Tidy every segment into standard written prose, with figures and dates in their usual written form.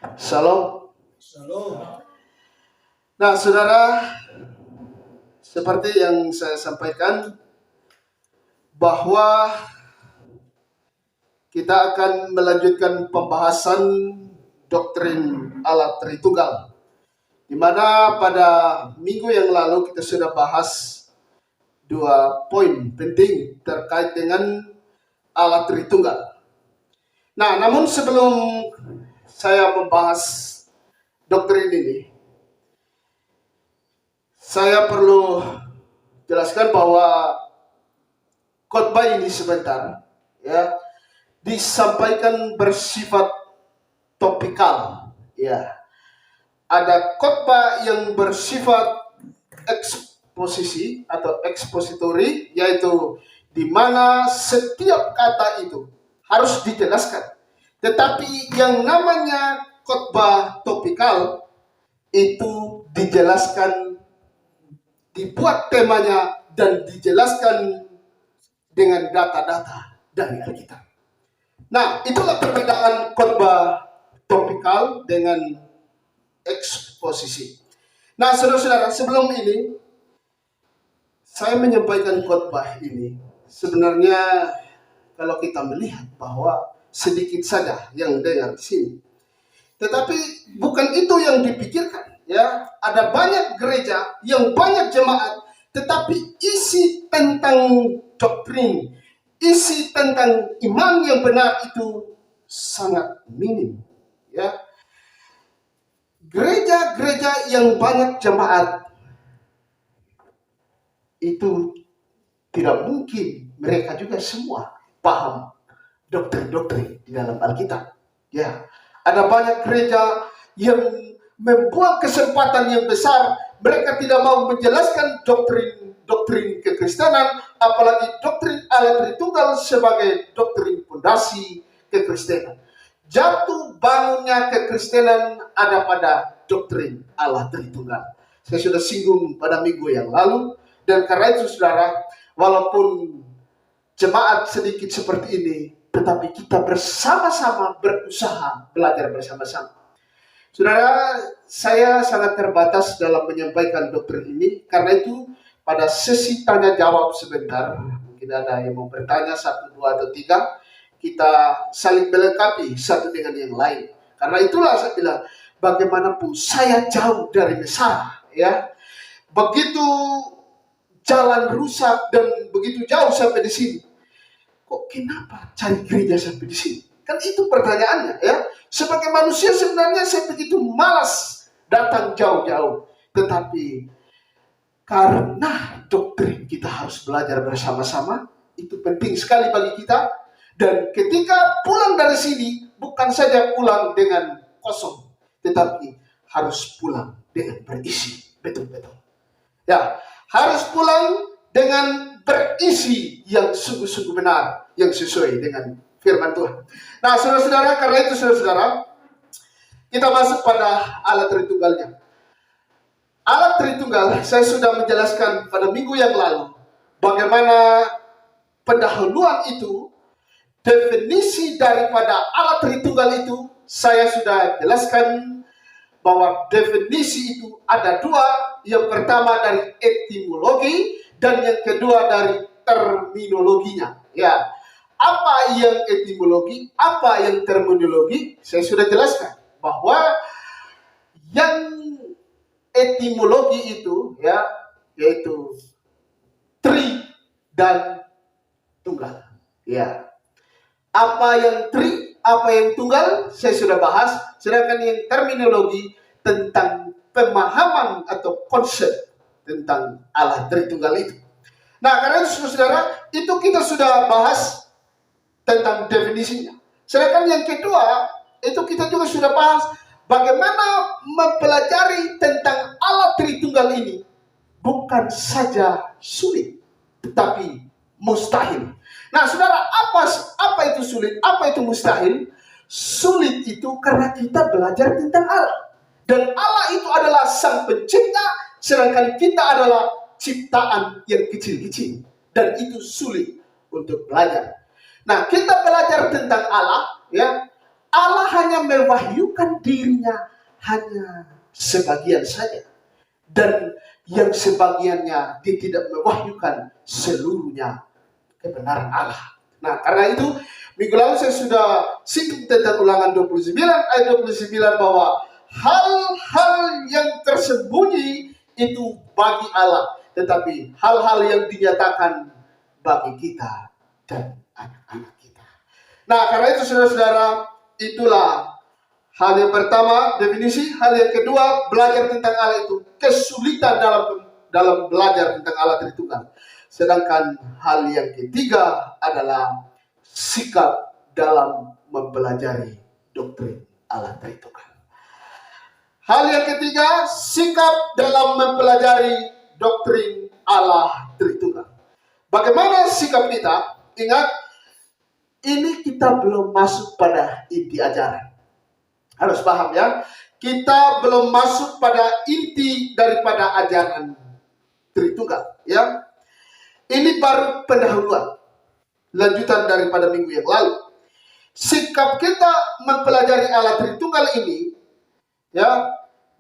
Shalom. Shalom. Nah, saudara, seperti yang saya sampaikan bahwa kita akan melanjutkan pembahasan doktrin Allah Tritunggal, di mana pada minggu yang lalu kita sudah bahas 2 poin penting terkait dengan Allah Tritunggal. Nah, namun sebelum saya membahas doktrin ini, saya perlu jelaskan bahwa khotbah ini sebentar ya disampaikan bersifat topikal ya. Ada khotbah yang bersifat eksposisi atau ekspositori, yaitu di mana setiap kata itu harus dijelaskan. Tetapi yang namanya khotbah topikal itu dijelaskan, dibuat temanya dan dijelaskan dengan data-data dari Alkitab. Nah, itulah perbedaan khotbah topikal dengan eksposisi. Nah, saudara-saudara, sebelum ini saya menyampaikan khotbah ini, sebenarnya kalau kita melihat bahwa sedikit saja yang dengar di sini. Tetapi bukan itu yang dipikirkan, ya. Ada banyak gereja yang banyak jemaat, tetapi isi tentang doktrin, isi tentang iman yang benar itu sangat minim, ya. Gereja-gereja yang banyak jemaat itu tidak mungkin mereka juga semua paham doktrin-doktrin di dalam Alkitab, ya. Ada banyak gereja yang membuang kesempatan yang besar. Mereka tidak mau menjelaskan doktrin kekristenan, apalagi doktrin Allah Tritunggal sebagai doktrin fondasi kekristenan. Jatuh bangunnya kekristenan ada pada doktrin Allah Tritunggal. Saya sudah singgung pada minggu yang lalu, dan karena itu saudara, walaupun jemaat sedikit seperti ini, tetapi kita bersama-sama berusaha belajar bersama-sama. Saudara, saya sangat terbatas dalam menyampaikan doktrin ini, karena itu pada sesi tanya jawab sebentar, mungkin ada yang mau bertanya 1, 2, atau 3, kita saling melengkapi satu dengan yang lain. Karena itulah saya bilang, bagaimanapun saya jauh dari Mesara, ya, begitu jalan rusak dan begitu jauh sampai di sini. Kok kenapa cari gereja sampai di sini? Kan itu pertanyaannya, ya. Sebagai manusia sebenarnya saya begitu malas datang jauh-jauh. Tetapi karena doktrin kita harus belajar bersama-sama, itu penting sekali bagi kita. Dan ketika pulang dari sini, bukan saja pulang dengan kosong, tetapi harus pulang dengan berisi betul-betul. Ya, harus pulang dengan berisi yang sungguh-sungguh benar, yang sesuai dengan firman Tuhan. Nah, saudara-saudara, karena itu saudara-saudara, kita masuk pada Allah Tritunggalnya. Allah Tritunggal, saya sudah menjelaskan pada minggu yang lalu bagaimana pendahuluan itu, definisi daripada Allah Tritunggal itu saya sudah jelaskan bahwa definisi itu ada 2. Yang pertama dari etimologi dan yang kedua dari terminologinya. Ya, apa yang etimologi, apa yang terminologi, saya sudah jelaskan bahwa yang etimologi itu, ya, yaitu tri dan tunggal. Ya, apa yang tri, apa yang tunggal, saya sudah bahas. Sedangkan yang terminologi tentang pemahaman atau konsep tentang Allah Tritunggal itu. Nah, karena itu saudara, itu kita sudah bahas tentang definisinya. Sedangkan yang kedua, itu kita juga sudah bahas bagaimana mempelajari tentang Allah Tritunggal ini bukan saja sulit, tetapi mustahil. Nah, saudara, apa itu sulit? Apa itu mustahil? Sulit itu karena kita belajar tentang Allah. Dan Allah itu adalah sang pencipta, sedangkan kita adalah ciptaan yang kecil-kecil. Dan itu sulit untuk belajar. Nah, kita belajar tentang Allah, ya, Allah hanya mewahyukan dirinya hanya sebagian saja. Dan yang sebagiannya dia tidak mewahyukan seluruhnya kebenaran Allah. Nah, karena itu minggu lalu saya sudah singgung tentang Ulangan 29 ayat 29 bahwa hal-hal yang tersembunyi itu bagi Allah, tetapi hal-hal yang dinyatakan bagi kita dan anak-anak kita. Nah, karena itu saudara-saudara, itulah hal yang pertama, definisi. Hal yang kedua, belajar tentang Allah itu kesulitan dalam belajar tentang Allah Tritunggal. Sedangkan hal yang ketiga adalah sikap dalam mempelajari doktrin Allah Tritunggal. Hal yang ketiga, sikap dalam mempelajari doktrin Allah Tritunggal. Bagaimana sikap kita? Ingat, ini kita belum masuk pada inti ajaran. Harus paham ya, kita belum masuk pada inti daripada ajaran Tritunggal. Ya, ini baru pendahuluan, lanjutan daripada minggu yang lalu. Sikap kita mempelajari Allah Tritunggal ini, ya,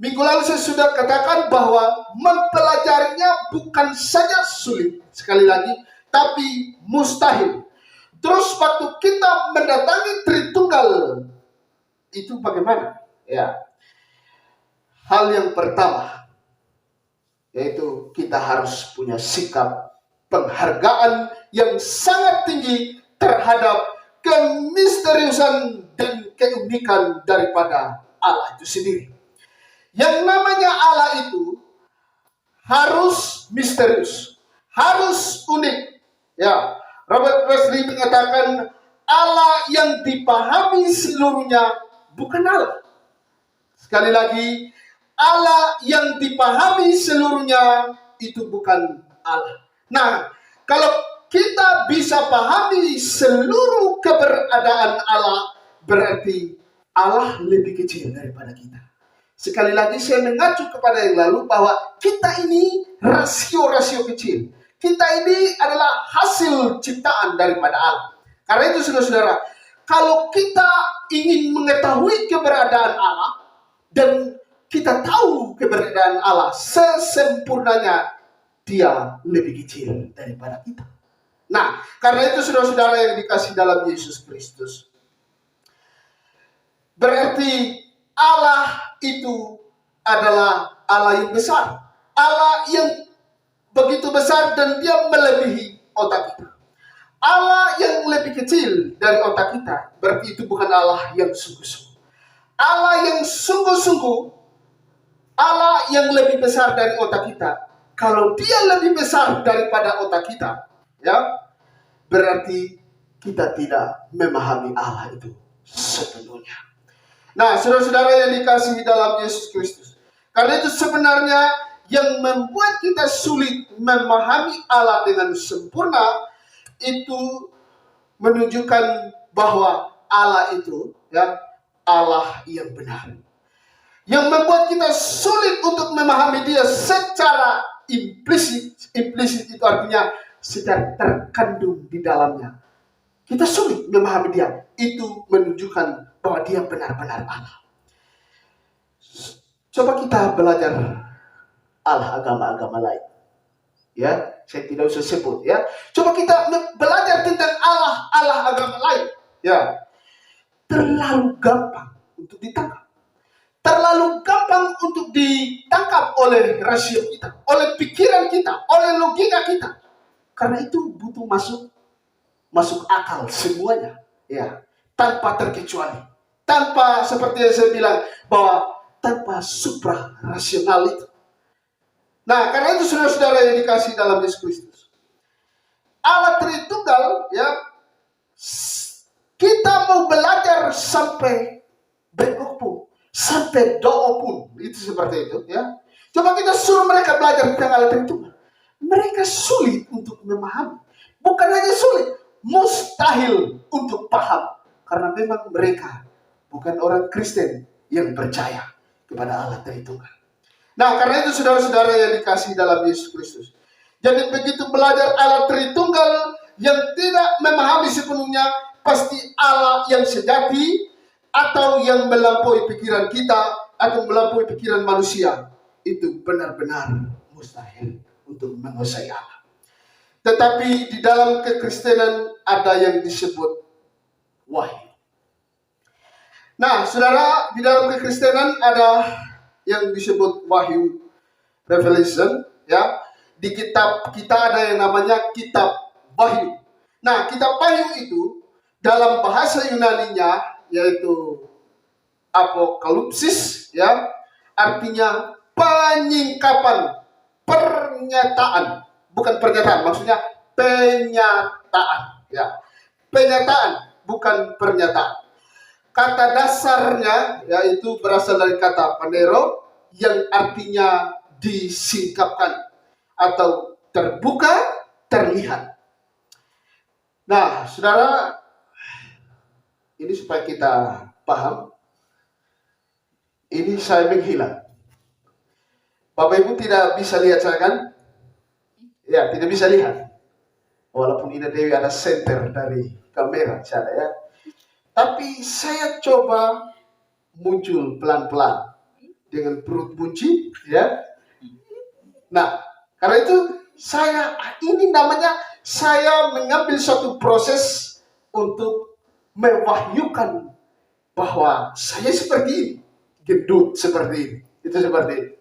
minggu lalu saya sudah katakan bahwa mempelajarinya bukan saja sulit, sekali lagi, tapi mustahil. Terus waktu kita mendatangi Tritunggal itu bagaimana? Ya, hal yang pertama yaitu kita harus punya sikap penghargaan yang sangat tinggi terhadap kemisteriusan dan keunikan daripada Allah itu sendiri. Yang namanya Allah itu harus misterius, harus unik. Ya, Robert Wesley mengatakan Allah yang dipahami seluruhnya bukan Allah. Sekali lagi, Allah yang dipahami seluruhnya itu bukan Allah. Nah, kalau kita bisa pahami seluruh keberadaan Allah, berarti Allah lebih kecil daripada kita. Sekali lagi saya mengacu kepada yang lalu bahwa kita ini rasio-rasio kecil. Kita ini adalah hasil ciptaan daripada Allah. Karena itu saudara-saudara, kalau kita ingin mengetahui keberadaan Allah dan kita tahu keberadaan Allah sesempurnanya, dia lebih kecil daripada kita. Nah, karena itu saudara-saudara yang dikasih dalam Yesus Kristus, berarti Allah itu adalah Allah yang besar. Allah yang begitu besar dan dia melebihi otak kita. Allah yang lebih kecil dari otak kita, berarti itu bukan Allah yang sungguh-sungguh. Allah yang sungguh-sungguh, Allah yang lebih besar dari otak kita. Kalau dia lebih besar daripada otak kita, ya, berarti kita tidak memahami Allah itu sepenuhnya. Nah, saudara-saudara yang dikasihi dalam Yesus Kristus, karena itu sebenarnya yang membuat kita sulit memahami Allah dengan sempurna itu menunjukkan bahwa Allah itu, ya, Allah yang benar. Yang membuat kita sulit untuk memahami dia secara implisit itu artinya secara terkandung di dalamnya. Kita sulit memahami dia. Itu menunjukkan bahwa dia benar-benar Allah. Coba kita belajar Allah agama-agama lain. Ya, saya tidak usah sebut ya. Coba kita belajar tentang Allah agama lain. Ya, terlalu gampang untuk ditangkap. Terlalu gampang untuk ditangkap oleh rasio kita, oleh pikiran kita, oleh logika kita. Karena itu butuh masuk akal semuanya, ya, tanpa terkecuali, tanpa seperti yang saya bilang bahwa tanpa supra rasional itu. Nah, karena itu saudara-saudara yang dikasih dalam Yesus Kristus, Allah Tritunggal, ya, kita mau belajar sampai bengkok pun, sampai doa pun, itu seperti itu, ya. Coba kita suruh mereka belajar tentang Allah Tritunggal, mereka sulit untuk memahami. Bukan hanya sulit, mustahil untuk paham, karena memang mereka bukan orang Kristen yang percaya kepada Allah Tritunggal. Nah, karena itu saudara-saudara yang dikasih dalam Yesus Kristus, jadi begitu belajar Allah Tritunggal yang tidak memahami sepenuhnya pasti Allah yang sejati, atau yang melampaui pikiran kita atau melampaui pikiran manusia, itu benar-benar mustahil untuk menguasai Allah. Tetapi di dalam kekristenan ada yang disebut wahyu. Nah, saudara, di dalam kekristenan ada yang disebut wahyu, revelation, ya. Di kitab kita ada yang namanya kitab wahyu. Nah, kitab wahyu itu dalam bahasa Yunaninya yaitu apokalipsis, ya, artinya penyingkapan, pernyataan, bukan pernyataan, maksudnya penyataan, ya, penyataan, bukan pernyataan. Kata dasarnya yaitu berasal dari kata panero yang artinya disingkapkan atau terbuka, terlihat. Nah, saudara, ini supaya kita paham, ini saya menghilang. Bapak Ibu tidak bisa lihat saya kan? Ya, tidak bisa lihat. Walaupun Ina Dewi ada center dari kamera sana, ya. Tapi saya coba muncul pelan-pelan dengan perut buncit, ya. Nah, karena itu ini namanya saya mengambil suatu proses untuk mewahyukan bahwa saya seperti ini, gendut seperti ini, itu seperti ini.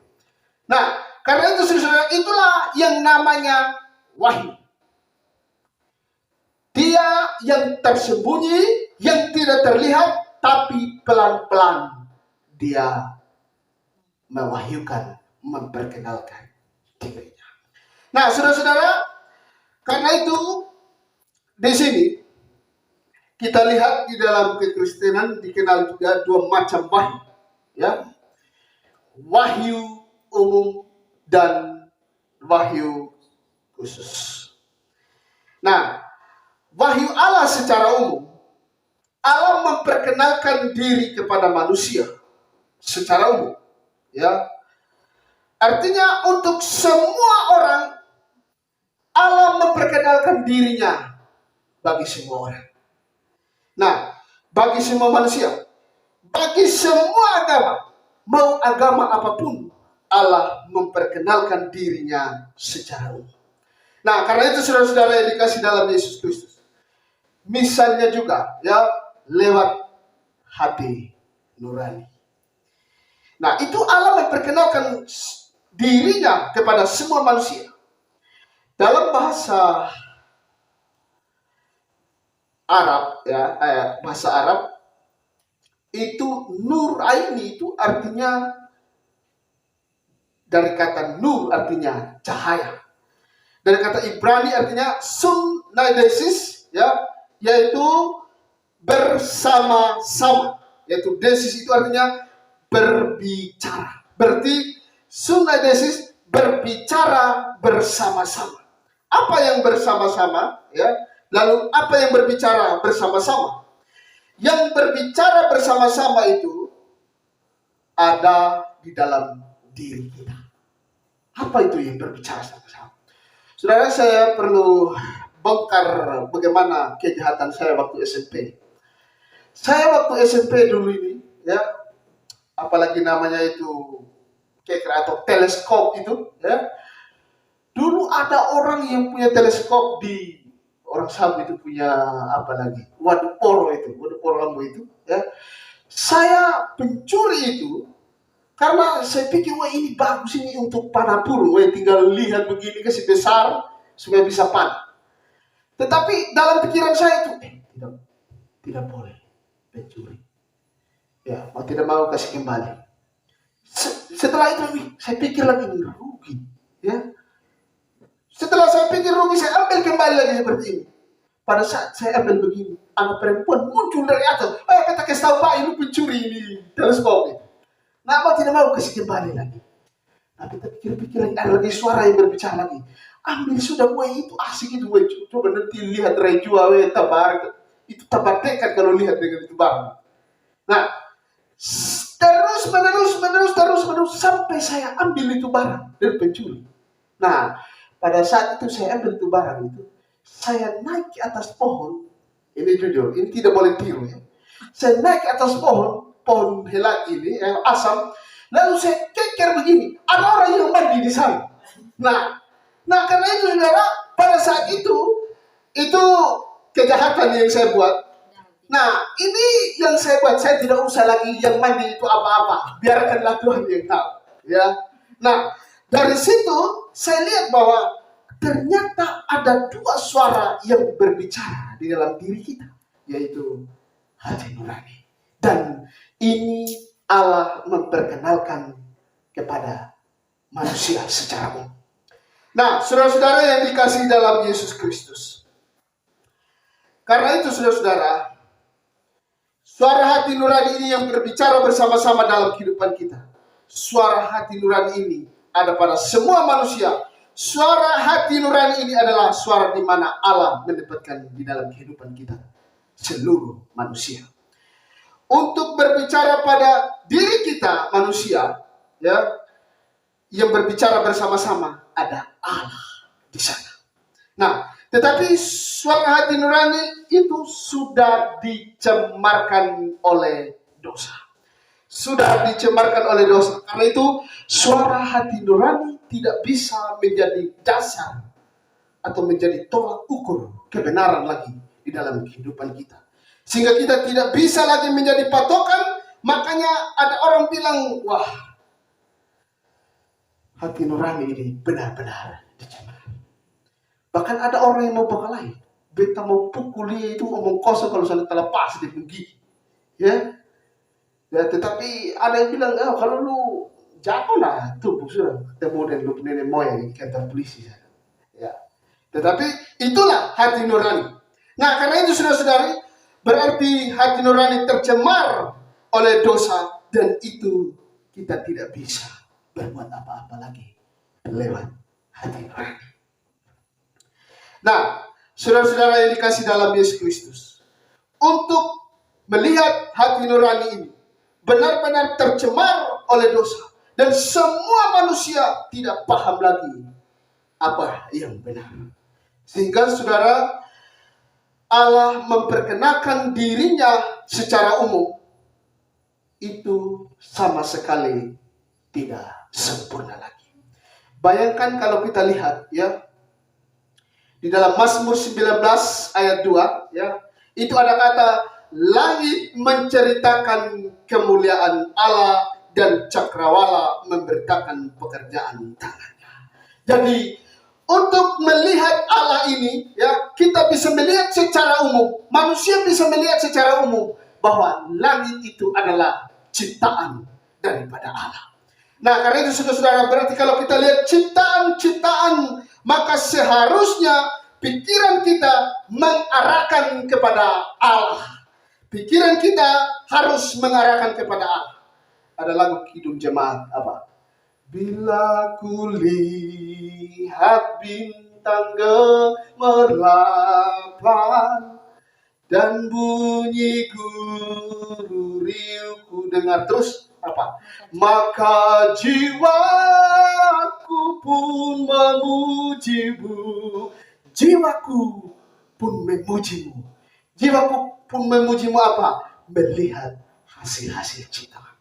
Nah, karena itu saudara, itulah yang namanya wahyu. Dia yang tersembunyi, yang tidak terlihat, tapi pelan-pelan dia mewahyukan, memperkenalkan dirinya. Nah, saudara-saudara, karena itu di sini kita lihat di dalam kekristenan dikenal juga dua macam wahyu, ya. Wahyu umum dan wahyu khusus. Nah, wahyu Allah secara umum, Allah memperkenalkan diri kepada manusia secara umum, ya. Artinya untuk semua orang Allah memperkenalkan dirinya bagi semua orang. Nah, bagi semua manusia, bagi semua agama, mau agama apapun, Allah memperkenalkan dirinya secara umum. Nah, karena itu saudara-saudara yang dikasih dalam Yesus Kristus, misalnya juga, ya, lewat hati nurani. Nah, itu Allah memperkenalkan dirinya kepada semua manusia. Dalam bahasa Arab, ya, bahasa Arab itu nur aini itu artinya dari kata nur artinya cahaya. Dari kata Ibrani artinya sun naidesis, ya, yaitu bersama-sama. Yaitu desis itu artinya berbicara. Berarti sun naidesis berbicara bersama-sama. Apa yang bersama-sama, ya? Lalu apa yang berbicara bersama-sama? Yang berbicara bersama-sama itu ada di dalam diri kita. Apa itu yang berbicara sama-sama? Saudara, saya perlu bongkar bagaimana kejahatan saya waktu SMP. Saya waktu SMP dulu ini, ya, apalagi namanya itu kekra atau teleskop itu, ya. Dulu ada orang yang punya teleskop di orang Sabah itu punya apa lagi? Waduk Poro Lambu itu, ya. Saya pencuri itu karena saya pikir, wah ini bagus ini untuk panapur, wah tinggal lihat begini kasih besar supaya bisa panah. Tetapi dalam pikiran saya itu, tidak boleh pencuri. Ya, mau tidak mau kasih kembali. Setelah itu saya pikir lagi ini rugi, ya. Setelah saya pikir rugi, saya ambil kembali lagi seperti ini. Pada saat saya ambil begini, anak perempuan muncul dari atas. Kita kasih tahu Pak, ini pencuri ini teleskop ini. Nah, mau tidak mau kasih kembali lagi. Tapi pikir-pikir lagi, ada lagi suara yang berbicara lagi. Ambil sudah, wah itu asik itu, wah coba nanti lihat rejua, wah tabar. Itu tabar dekat kalau lihat dengan itu barang. Nah, terus sampai saya ambil itu barang dari pencuri. Nah, pada saat itu saya ambil itu barang itu, saya naik ke atas pohon. Ini jujur, ini tidak boleh tiru, ya. Saya naik ke atas pohon helang ini, asam. Lalu saya keker begini, ada orang yang mandi di sana. Nah karena itu saudara, pada saat itu kejahatan yang saya buat. Nah, ini yang saya buat, saya tidak usah lagi yang mandi itu apa-apa. Biarkanlah Tuhan yang tahu. Ya. Nah, dari situ saya lihat bahwa ternyata ada dua suara yang berbicara di dalam diri kita, yaitu hati nurani. Dan ini Allah memperkenalkan kepada manusia secara umum. Nah, saudara-saudara yang dikasihi dalam Yesus Kristus. Karena itu saudara-saudara, suara hati nurani ini yang berbicara bersama-sama dalam kehidupan kita. Suara hati nurani ini ada pada semua manusia. Suara hati nurani ini adalah suara di mana Allah menempatkan di dalam kehidupan kita, seluruh manusia. Untuk berbicara pada diri kita manusia, ya, yang berbicara bersama-sama ada Allah di sana. Nah, tetapi suara hati nurani itu sudah dicemarkan oleh dosa. Sudah dicemarkan oleh dosa. Karena itu suara hati nurani tidak bisa menjadi dasar atau menjadi tolak ukur kebenaran lagi di dalam kehidupan kita. Sehingga kita tidak bisa lagi menjadi patokan. Makanya ada orang bilang, wah, hati nurani ini benar-benar dicemar. Bahkan ada orang yang mau bakalain. Beta mau pukul dia itu omong kosong kalau salah terlepas di gigi. Ya. Ya, tetapi ada yang bilang, kalau lu jatuh lah, tuh sudah ketemu dengan lu nenek moyang kantor polisi. Ya. Tetapi itulah hati nurani. Nah, karena itu saudara-saudari, berarti hati nurani tercemar oleh dosa, dan itu kita tidak bisa berbuat apa-apa lagi lewat hati nurani. Nah, saudara-saudara yang dikasih dalam Yesus Kristus, untuk melihat hati nurani ini benar-benar tercemar oleh dosa, dan semua manusia tidak paham lagi apa yang benar. Sehingga saudara, Allah memperkenalkan dirinya secara umum itu sama sekali tidak sempurna lagi. Bayangkan kalau kita lihat, ya, di dalam Mazmur 19 ayat 2, ya, itu ada kata, langit menceritakan kemuliaan Allah dan cakrawala memberitakan pekerjaan tangannya. Jadi untuk melihat Allah ini, ya, kita bisa melihat secara umum, manusia bisa melihat secara umum bahwa langit itu adalah ciptaan daripada Allah. Nah, karena itu saudara-saudara, berarti kalau kita lihat ciptaan-ciptaan, maka seharusnya pikiran kita mengarahkan kepada Allah. Pikiran kita harus mengarahkan kepada Allah. Ada lagu Kidung Jemaat apa? Bila ku lihat bintang gemerlapan dan bunyi gururi ku dengar terus apa? Maka jiwaku pun memujimu. Jiwaku pun memujimu. Jiwaku pun memujimu apa? Melihat hasil-hasil ciptaan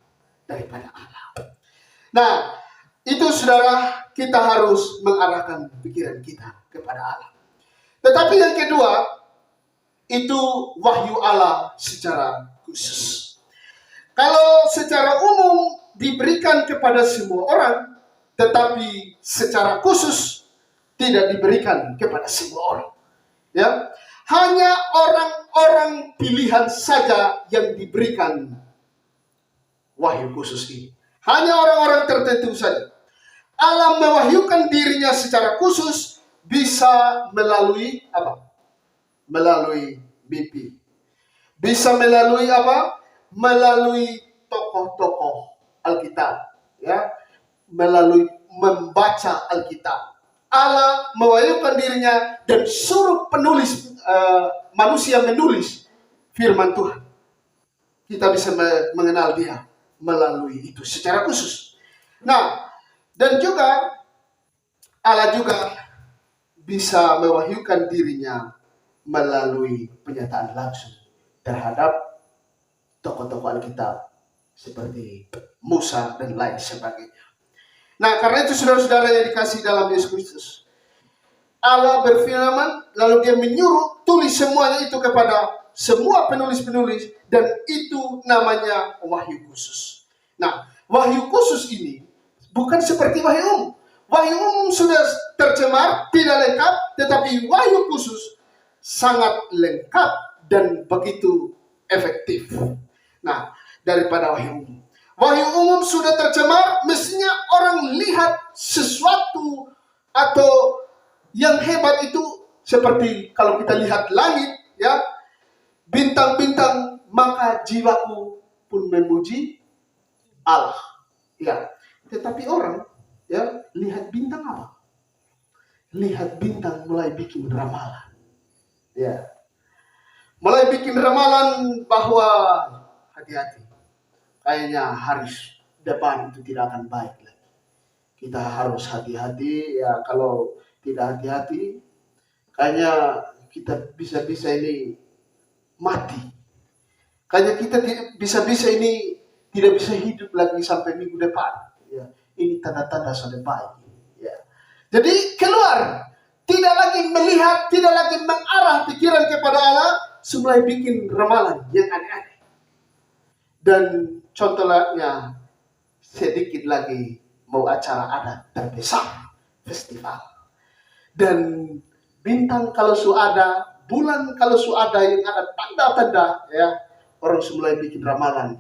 daripada Allah. Nah, itu saudara, kita harus mengarahkan pikiran kita kepada Allah. Tetapi yang kedua, itu wahyu Allah secara khusus. Kalau secara umum diberikan kepada semua orang, tetapi secara khusus tidak diberikan kepada semua orang. Ya, hanya orang-orang pilihan saja yang diberikan wahyu khusus ini. Hanya orang-orang tertentu saja. Allah mewahyukan dirinya secara khusus bisa melalui apa? Melalui mimpi. Bisa melalui apa? Melalui tokoh-tokoh Alkitab, ya. Melalui membaca Alkitab. Allah mewahyukan dirinya dan suruh penulis manusia menulis firman Tuhan. Kita bisa mengenal dia melalui itu secara khusus. Nah, dan juga Allah juga bisa mewahyukan dirinya melalui penyataan langsung terhadap tokoh-tokoh Alkitab seperti Musa dan lain sebagainya. Nah, karena itu saudara-saudara yang dikasih dalam Yesus Kristus, Allah berfirman, lalu dia menyuruh tulis semuanya itu kepada semua penulis-penulis, dan itu namanya wahyu khusus. Nah, wahyu khusus ini bukan seperti wahyu umum. Wahyu umum sudah tercemar, tidak lengkap, tetapi wahyu khusus sangat lengkap dan begitu efektif. Nah, daripada wahyu umum. Wahyu umum sudah tercemar, mestinya orang lihat sesuatu atau yang hebat itu seperti kalau kita lihat langit, ya, bintang-bintang, maka jiwaku pun memuji Allah. Ya, tetapi orang, ya, lihat bintang apa? Lihat bintang mulai bikin ramalan. Ya, mulai bikin ramalan bahwa hati-hati. Kayaknya hari depan itu tidak akan baik lagi. Kita harus hati-hati, ya, kalau tidak hati-hati, kayaknya kita bisa-bisa ini mati. Kayaknya kita bisa-bisa ini tidak bisa hidup lagi sampai minggu depan. Ya, ini tanda-tanda sudah baik. Ya. Jadi keluar, tidak lagi melihat, tidak lagi mengarah pikiran kepada Allah, mulai bikin ramalan yang aneh-aneh. Dan contohnya, sedikit lagi mau acara adat terbesar, festival. Dan bintang kalau ada, bulan kalau ada yang ada tanda-tanda, ya, orang mulai bikin ramalan.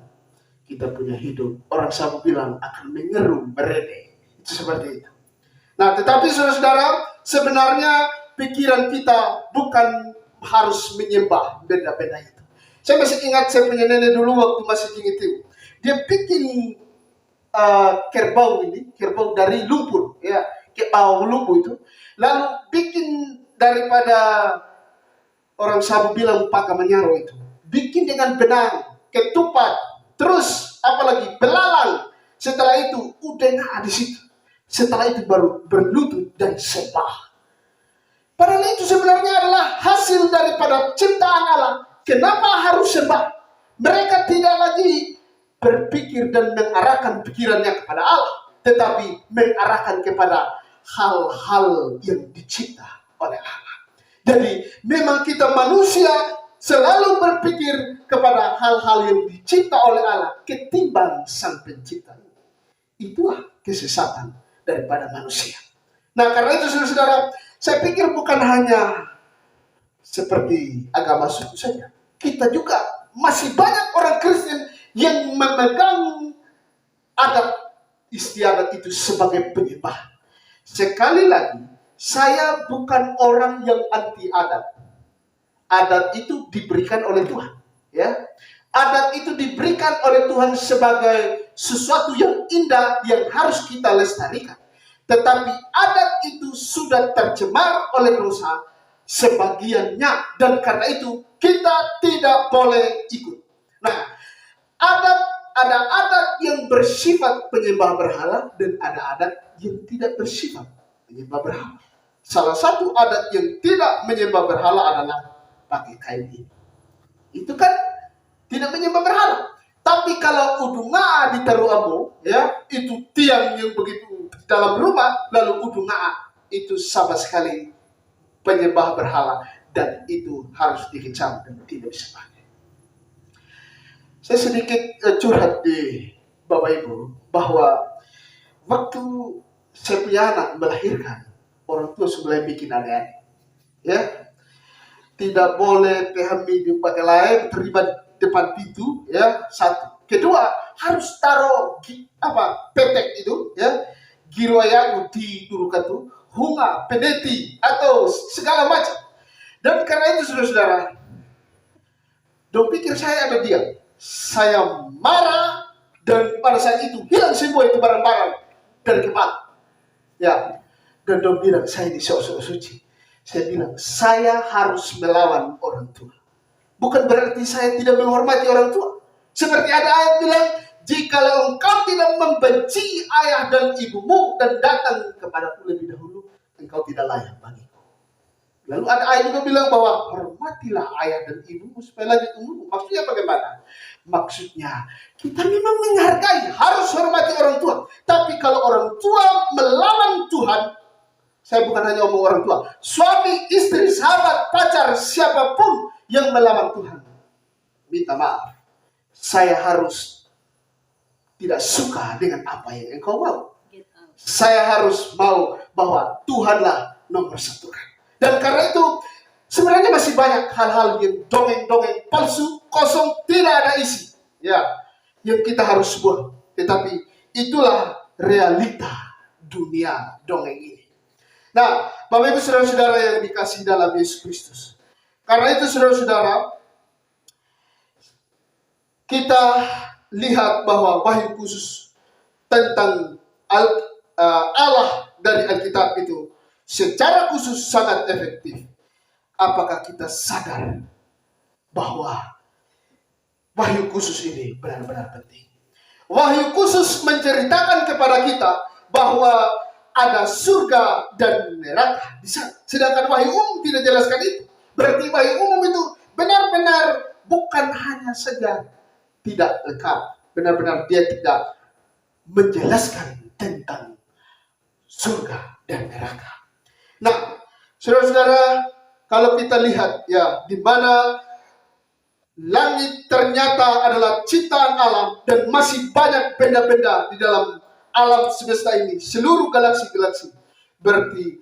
Kita punya hidup, orang selalu bilang akan mengeru, merede. Itu seperti itu. Nah, tetapi saudara-saudara, sebenarnya pikiran kita bukan harus menyembah benda-benda itu. Saya masih ingat saya punya nenek dulu waktu masih itu. Dia bikin kerbau dari lumpur, ya, kerbau lumpur itu. Lalu bikin daripada orang Sabu bilang pakai menyaro itu, bikin dengan benang, ketupat, terus apalagi belalang. Setelah itu udah di situ. Setelah itu baru berlutut dan sembah. Padahal itu sebenarnya adalah hasil daripada ciptaan Allah. Kenapa harus sembah? Mereka tidak lagi berpikir dan mengarahkan pikirannya kepada Allah, tetapi mengarahkan kepada hal-hal yang dicipta oleh Allah. Jadi memang kita manusia selalu berpikir kepada hal-hal yang dicipta oleh Allah ketimbang Sang Pencipta. Itulah kesesatan daripada manusia. Nah, karena itu saudara-saudara, saya pikir bukan hanya seperti agama suku saja. Kita juga masih banyak orang Kristen yang memegang adat istiadat itu sebagai penyembah. Sekali lagi, saya bukan orang yang anti adat. Adat itu diberikan oleh Tuhan, ya. Adat itu diberikan oleh Tuhan sebagai sesuatu yang indah yang harus kita lestarikan. Tetapi adat itu sudah tercemar oleh dosa sebagiannya, dan karena itu kita tidak boleh ikut. Nah, ada adat yang bersifat penyembah berhala dan ada adat yang tidak bersifat penyembah berhala. Salah satu adat yang tidak menyembah berhala adalah pakai kain ini. Itu kan tidak menyembah berhala. Tapi kalau udunga ditaruh abu, ya, itu tiang yang begitu dalam rumah, lalu udunga itu sama sekali penyembah berhala, dan itu harus dikecam dan tidak bisa pakai. Saya sedikit curhat di Bapak Ibu bahwa waktu saya punya anak melahirkan, orang tua mulai bikin aneh-aneh, ya. Tidak boleh PHMI dipakai lain terlibat depan pintu, ya, satu. Kedua, harus taruh petek itu, ya, giroyagu di durukatu, hunga, peneti atau segala macam. Dan karena itu saudara-saudara, dong pikir saya ada diam. Saya marah, dan pada saat itu hilang semua itu barang-barang dari kepala. Ya, dan dong bilang saya ini sok-sok suci. Saya bilang saya harus melawan orang tua. Bukan berarti saya tidak menghormati orang tua. Seperti ada ayat bilang, jikalau engkau tidak membenci ayah dan ibumu dan datang kepadaku lebih dahulu, engkau tidak layak bagiku. Lalu ada ayat juga bilang bahwa hormatilah ayah dan ibumu supaya lanjut umurmu. Maksudnya bagaimana? Maksudnya kita memang menghargai, harus hormati orang tua. Tapi kalau orang tua melawan Tuhan, saya bukan hanya ngomong orang tua, suami, istri, sahabat, pacar, siapapun yang melawan Tuhan, minta maaf, saya harus tidak suka dengan apa yang engkau mau. Saya harus mau bahwa Tuhanlah nomor satu. Dan karena itu sebenarnya masih banyak hal-hal yang dongeng-dongeng palsu, kosong, tidak ada isi, ya, yang kita harus buang. Tetapi itulah realita dunia dongeng ini. Nah, Bapak Ibu saudara-saudara yang dikasihi dalam Yesus Kristus, karena itu saudara-saudara, kita lihat bahwa wahyu khusus tentang Allah dari Alkitab itu secara khusus sangat efektif. Apakah kita sadar bahwa wahyu khusus ini benar-benar penting? Wahyu khusus menceritakan kepada kita bahwa ada surga dan neraka di sana. Sedangkan wahyu umum tidak jelaskan itu. Berarti wahyu umum itu benar-benar bukan hanya saja tidak lengkap, benar-benar dia tidak menjelaskan tentang surga dan neraka. Nah, saudara-saudara, kalau kita lihat ya, di mana langit ternyata adalah ciptaan alam dan masih banyak benda-benda di dalam alam semesta ini, seluruh galaksi-galaksi. Berarti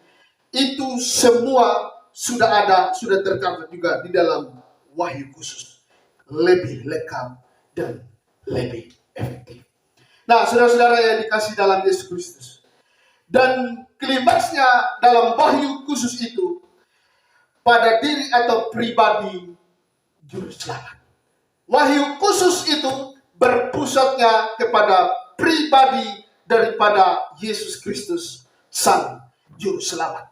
itu semua sudah ada, sudah tercatat juga di dalam wahyu khusus. Lebih lengkap dan lebih efektif. Nah, saudara-saudara yang dikasih dalam Yesus Kristus. Dan klimaksnya dalam wahyu khusus itu pada diri atau pribadi juru selamat. Wahyu khusus itu berpusatnya kepada pribadi daripada Yesus Kristus, Sang Juru Selamat.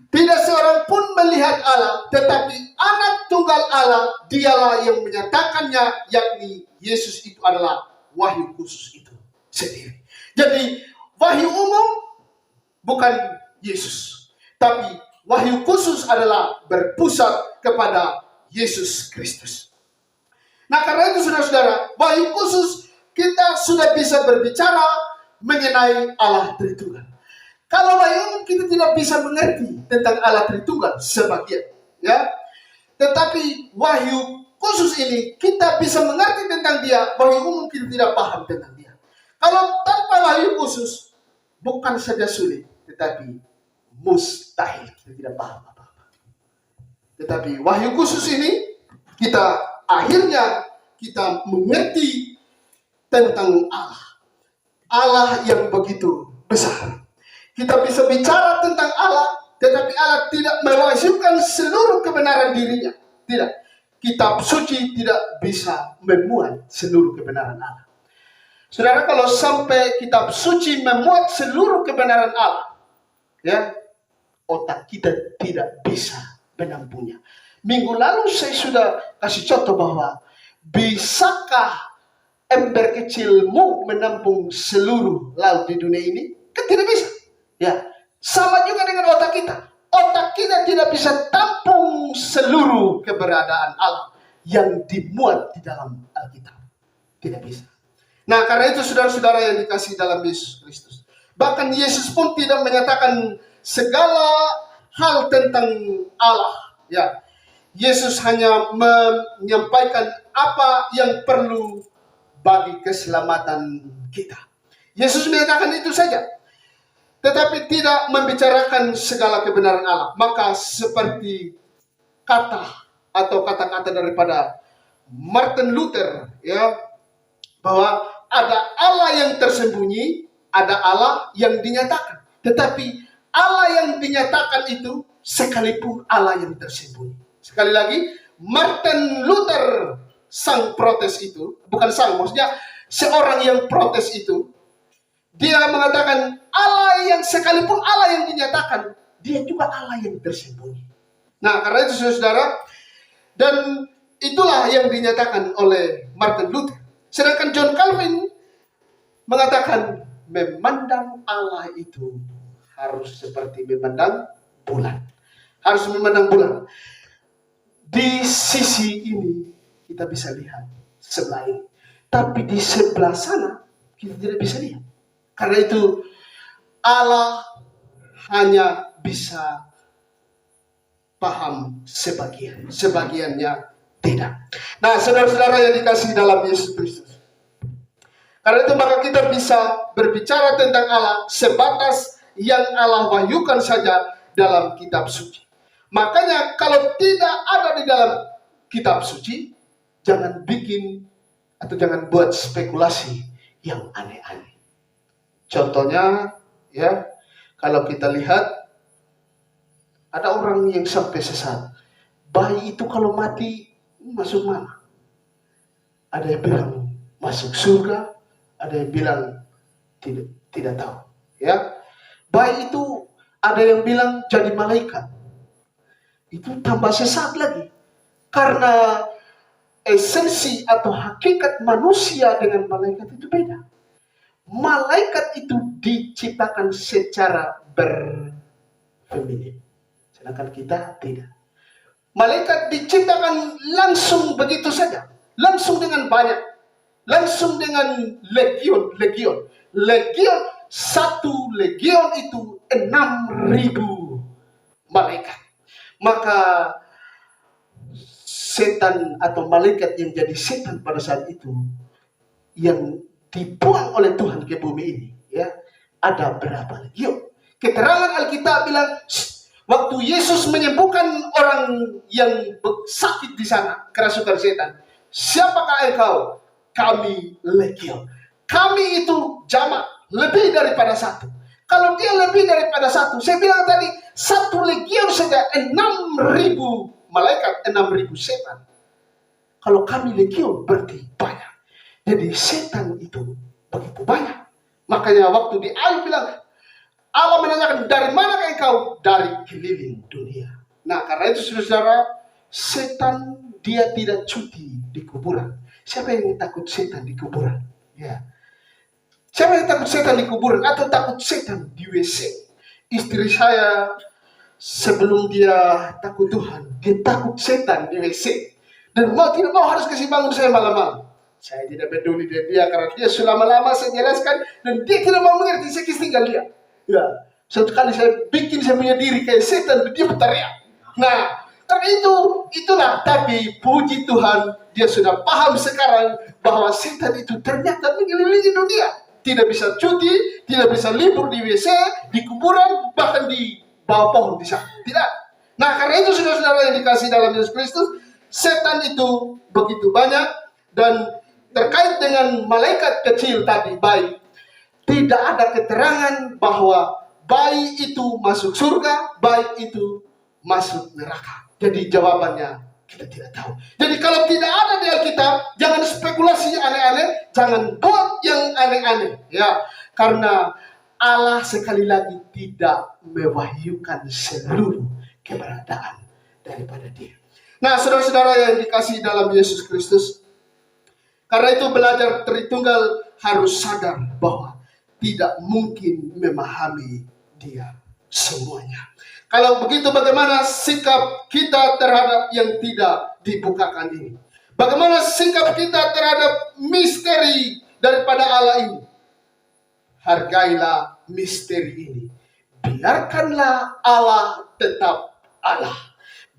Tidak seorang pun melihat Allah, tetapi anak tunggal Allah, dialah yang menyatakannya, yakni Yesus itu adalah wahyu khusus itu sendiri. Jadi wahyu umum bukan Yesus, tapi wahyu khusus adalah berpusat kepada Yesus Kristus. Nah, karena itu saudara-saudara, wahyu khusus kita sudah bisa berbicara mengenai Allah Tritunggal. Kalau wahyu umum kita tidak bisa mengerti tentang Allah Tritunggal sebagian, ya. Tetapi wahyu khusus ini kita bisa mengerti tentang dia, wahyu umum kita tidak paham tentang dia. Kalau tanpa wahyu khusus, bukan saja sulit, tetapi mustahil kita tidak paham apa-apa. Tetapi wahyu khusus ini kita akhirnya kita mengerti tentang Allah. Allah yang begitu besar. Kita bisa bicara tentang Allah, tetapi Allah tidak mewahyukan seluruh kebenaran dirinya. Tidak. Kitab suci tidak bisa memuat seluruh kebenaran Allah. Saudara, kalau sampai kitab suci memuat seluruh kebenaran Allah, ya, otak kita tidak bisa menampungnya. Minggu lalu saya sudah kasih contoh bahwa bisakah ember kecilmu menampung seluruh laut di dunia ini? Kan tidak bisa. Ya, sama juga dengan otak kita. Otak kita tidak bisa tampung seluruh keberadaan Allah yang dimuat di dalam Alkitab. Tidak bisa. Nah, karena itu saudara-saudara yang dikasihi dalam Yesus Kristus. Bahkan Yesus pun tidak menyatakan segala hal tentang Allah. Ya, Yesus hanya menyampaikan apa yang perlu bagi keselamatan kita. Yesus menyatakan itu saja. Tetapi tidak membicarakan segala kebenaran Allah. Maka seperti kata atau kata-kata daripada Martin Luther, ya, bahwa ada Allah yang tersembunyi, ada Allah yang dinyatakan. Tetapi Allah yang dinyatakan itu sekalipun Allah yang tersembunyi. Sekali lagi, Martin Luther, sang protes itu, bukan sang, maksudnya seorang yang protes itu, dia mengatakan Allah yang sekalipun Allah yang dinyatakan, dia juga Allah yang tersembunyi. Nah, karena itu saudara, dan itulah yang dinyatakan oleh Martin Luther. Sedangkan John Calvin mengatakan memandang Allah itu harus seperti memandang bulan. harus memandang bulan. Di sisi ini kita bisa lihat sebelah ini, tapi di sebelah sana kita tidak bisa lihat. Karena itu Allah hanya bisa paham sebagian, sebagiannya tidak. Nah, saudara-saudara yang dikasihi dalam Yesus Kristus, karena itu maka kita bisa berbicara tentang Allah sebatas yang Allah wahyukan saja dalam kitab suci. Makanya kalau tidak ada di dalam kitab suci, jangan bikin atau jangan buat spekulasi yang aneh-aneh. Contohnya, ya, kalau kita lihat ada orang yang sampai sesat. Bayi itu kalau mati masuk mana? Ada yang bilang masuk surga, ada yang bilang tidak tahu. Ya, bayi itu ada yang bilang jadi malaikat. Itu tambah sesat lagi. Karena esensi atau hakikat manusia dengan malaikat itu beda. Malaikat itu diciptakan secara berfeminin, sedangkan kita tidak. Malaikat diciptakan langsung begitu saja, langsung dengan banyak, langsung dengan legion. Satu legion itu 6.000 malaikat. Maka setan atau malaikat yang jadi setan pada saat itu, yang dibuang oleh Tuhan ke bumi ini, ya, ada berapa legion? Keterangan Alkitab bilang, waktu Yesus menyembuhkan orang yang sakit di sana, kerasukan setan, siapakah engkau? Kami legion. Kami itu jamak, lebih daripada satu. Kalau dia lebih daripada satu, saya bilang tadi, satu legion saja 6.000 malaikat, 6.000 setan. Kalau kami legion berarti banyak. Jadi setan itu begitu banyak. Makanya waktu di ayat bilang, Allah menanyakan, dari mana engkau? Dari keliling dunia. Nah, karena itu saudara, setan dia tidak cuti di kuburan. Siapa yang takut setan di kuburan? Ya. Siapa yang takut setan di kuburan atau takut setan di WC? Istri saya sebelum dia takut Tuhan, dia takut setan di WC. Dan mau tidak mau harus kasih bangun saya malam-malam. Saya tidak peduli dia karena dia sudah lama saya jelaskan dan dia tidak mau mengerti, saya kisah tinggal dia. Ya, suatu kali saya bikin saya punya diri kayak setan dan dia berteriak. Nah, karena itulah. Tapi puji Tuhan, dia sudah paham sekarang bahwa setan itu ternyata mengelilingi dunia. Tidak bisa cuti, tidak bisa libur di WC, di kuburan, bahkan di bawah pohon di sana. Tidak. Nah, karena itu saudara-saudara yang dikasih dalam Yesus Kristus, setan itu begitu banyak. Dan terkait dengan malaikat kecil tadi, bayi, tidak ada keterangan bahwa bayi itu masuk surga, bayi itu masuk neraka. Jadi jawabannya kita tidak tahu. Jadi kalau tidak ada di Alkitab, jangan spekulasi aneh-aneh, jangan buat yang aneh-aneh, ya. Karena Allah sekali lagi tidak mewahyukan seluruh keberadaan daripada Dia. Nah, saudara-saudara yang dikasihi dalam Yesus Kristus, karena itu belajar Tritunggal harus sadar bahwa tidak mungkin memahami Dia semuanya. Kalau begitu, bagaimana sikap kita terhadap yang tidak dibukakan ini? Bagaimana sikap kita terhadap misteri daripada Allah ini? Hargailah misteri ini. Biarkanlah Allah tetap Allah.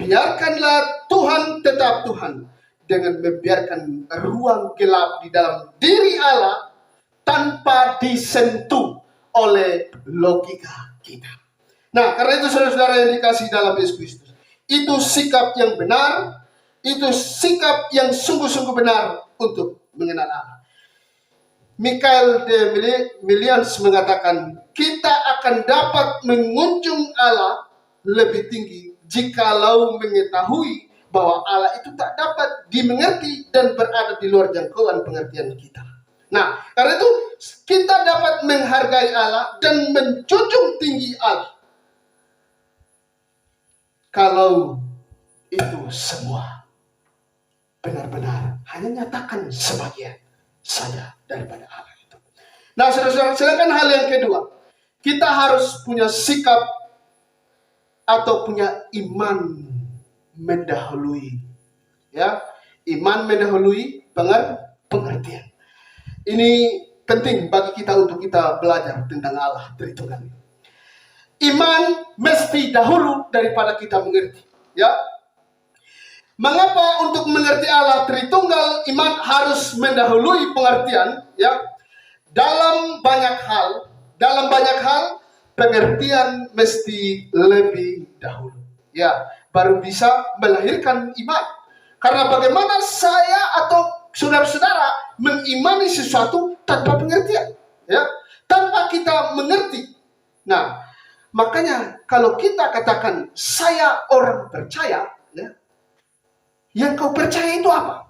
Biarkanlah Tuhan tetap Tuhan. Dengan membiarkan ruang gelap di dalam diri Allah tanpa disentuh oleh logika kita. Nah, karena itu saudara-saudara yang dikasihi dalam Yesus Kristus, itu sikap yang benar, itu sikap yang sungguh-sungguh benar untuk mengenal Allah. Michael de Millians mengatakan, kita akan dapat mengunjung Allah lebih tinggi jikalau mengetahui bahwa Allah itu tak dapat dimengerti dan berada di luar jangkauan pengertian kita. Nah, karena itu kita dapat menghargai Allah dan menjunjung tinggi Allah kalau itu semua benar-benar hanya nyatakan sebagian saja daripada Allah itu. Nah, saudara-saudara, sedangkan hal yang kedua, kita harus punya sikap atau punya iman mendahului. Ya, iman mendahului pengertian. Ini penting bagi kita untuk kita belajar tentang Allah Tritunggal. Iman mesti dahulu daripada kita mengerti. Ya, mengapa untuk mengerti Allah Tritunggal iman harus mendahului pengertian? Ya, dalam banyak hal pengertian mesti lebih dahulu. Ya, baru bisa melahirkan iman. Karena bagaimana saya atau saudara-saudara mengimani sesuatu tanpa pengertian, ya, tanpa kita mengerti. Nah, makanya kalau kita katakan saya orang percaya, ya, yang kau percaya itu apa?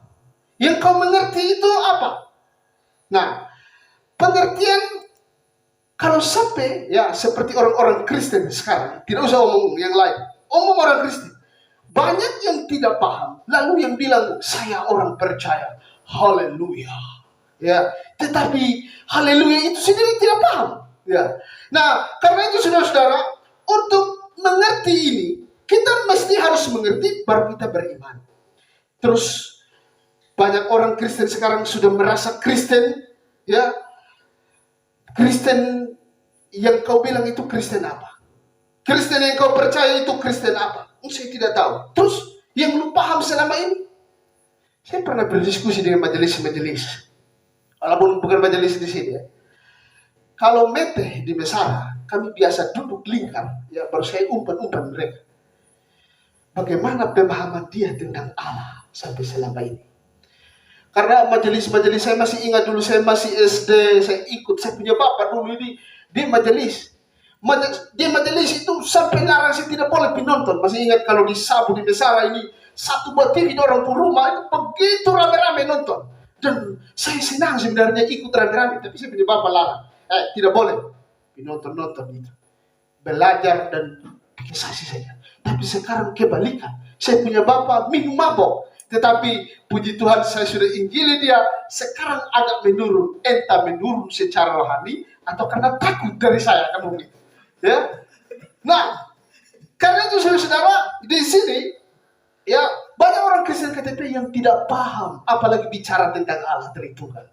Yang kau mengerti itu apa? Nah, pengertian kalau sampai ya seperti orang-orang Kristen sekarang, tidak usah omong yang lain, omong orang Kristen. Banyak yang tidak paham, lalu yang bilang saya orang percaya, haleluya. Ya, tetapi haleluya itu sendiri tidak paham. Ya. Nah, karena itu saudara-saudara, untuk mengerti ini, kita mesti harus mengerti baru kita beriman. Terus banyak orang Kristen sekarang sudah merasa Kristen, ya. Kristen yang kau bilang itu Kristen apa? Kristen yang kau percaya itu Kristen apa? Saya tidak tahu. Terus yang lu paham selama ini? Saya pernah berdiskusi dengan majelis-majelis. Walaupun bukan majelis di sini, ya. Kalau mete di Mesara, kami biasa duduk lingkar, ya, baru saya umpan-umpan mereka. Bagaimana pemahaman dia tentang Allah sampai selama ini? Karena majelis-majelis saya masih ingat dulu, saya masih SD, saya ikut, saya punya bapak dulu ini di majelis. Di majelis itu sampai larang saya tidak boleh penonton. Masih ingat kalau di Sabu di Mesara ini satu buat TV di orang pun rumah itu begitu rame-rame nonton. Dan saya senang sebenarnya ikut rame-rame, tapi saya punya bapak larang. Tidak boleh penonton itu. Belajar dan bikin saksi saja. Tapi sekarang kebalikan. Saya punya bapak minum mabok. Tetapi puji Tuhan saya sudah injili dia. Sekarang agak menurun. Entah menurun secara rohani atau karena takut dari saya kan begitu. Ya, nah, karena itu saudara di sini, ya, banyak orang Kristen KTP yang tidak paham, apalagi bicara tentang Allah Tritunggal.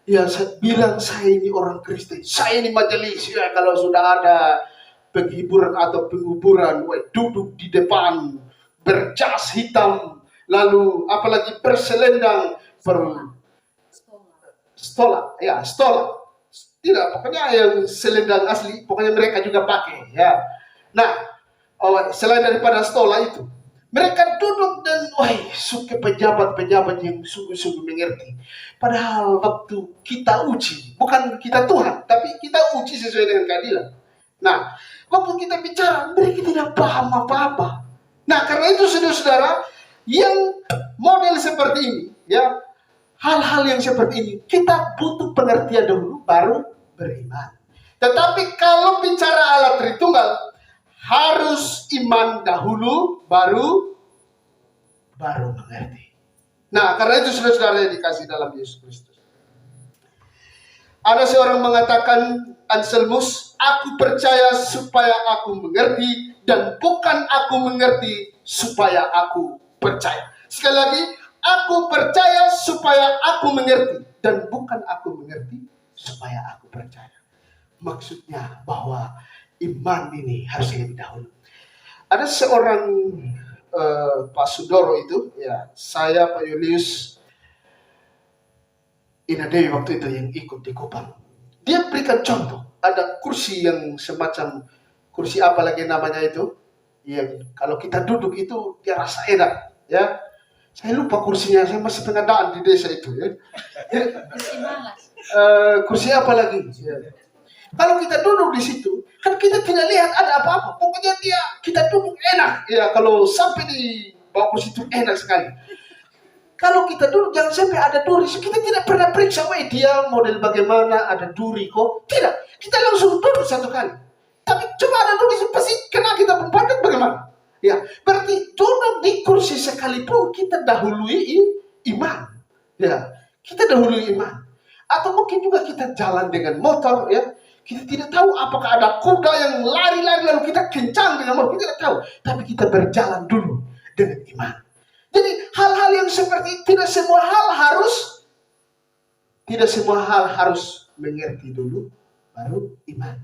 Ya, saya bilang saya ini orang Kristen, saya ini majelis. Ya, kalau sudah ada penghiburan atau penguburan, duduk di depan berjas hitam, lalu apalagi berselendang, stola. Tidak, pokoknya yang selendang asli, pokoknya mereka juga pakai, ya. Nah, selain daripada stola itu, mereka duduk dan, suka pejabat-pejabat yang sungguh-sungguh mengerti. Padahal waktu kita uji, bukan kita Tuhan, tapi kita uji sesuai dengan keadilan. Nah, waktu kita bicara, mereka tidak paham apa-apa. Nah, karena itu saudara-saudara, yang model seperti ini, ya, hal-hal yang seperti ini, kita butuh pengertian dahulu, baru beriman. Tetapi kalau bicara Allah Tritunggal, harus iman dahulu, baru mengerti. Nah, karena itu saudara-saudara yang dikasih dalam Yesus Kristus. Ada seorang mengatakan, Anselmus, aku percaya supaya aku mengerti, dan bukan aku mengerti supaya aku percaya. Sekali lagi, aku percaya supaya aku mengerti, dan bukan aku mengerti supaya aku percaya. Maksudnya bahwa iman ini harus lebih dahulu. Ada seorang Pak Sudoro itu, ya, saya Pak Julius Inadewi waktu itu yang ikut di Kupang. Dia berikan contoh, ada kursi yang semacam kursi apa lagi namanya itu, yang kalau kita duduk itu dia rasa enak, ya. Saya lupa kursinya, saya masih pengadaan di desa itu, ya. Kursi malas. Kursi apa lagi? Ya. Kalau kita duduk di situ, kan kita tidak lihat ada apa-apa. Pokoknya kita duduk enak. Ya, kalau sampai di bawah kursi itu enak sekali. Kalau kita duduk jangan sampai ada duri. Kita tidak pernah periksa, dia model bagaimana, ada duri kok. Tidak, kita langsung duduk satu kali. Tapi cuma ada duri, pasti kena kita pembantu bagaimana? Ya, berarti duduk di kursi sekalipun kita dahului iman. Ya, kita dahului iman. Atau mungkin juga kita jalan dengan motor, ya. Kita tidak tahu apakah ada kuda yang lari-lari lalu kita kencang dengan motor. Kita tidak tahu. Tapi kita berjalan dulu dengan iman. Jadi hal-hal yang seperti tidak semua hal harus mengerti dulu baru iman.